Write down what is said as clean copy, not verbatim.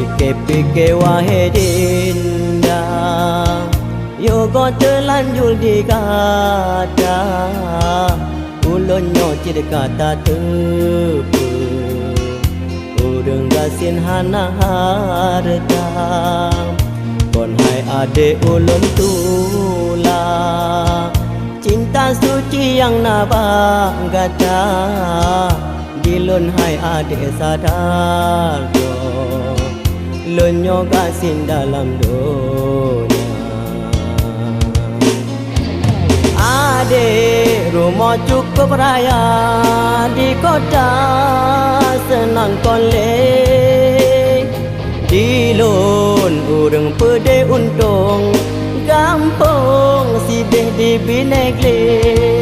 Pikir-pikir wahai dinda, yo go terlanjur digada, ulonyo ciri kata tepu, urang gasin hana harta, kon hai ade ulon tula, cinta suci yang nabagada, dilon hai ade sadar do. Lonyo gasin dalam dunia. Adik rumah cukup raya di kota senang kolek. Di lon urang pede untung gampang sibeh di binegli.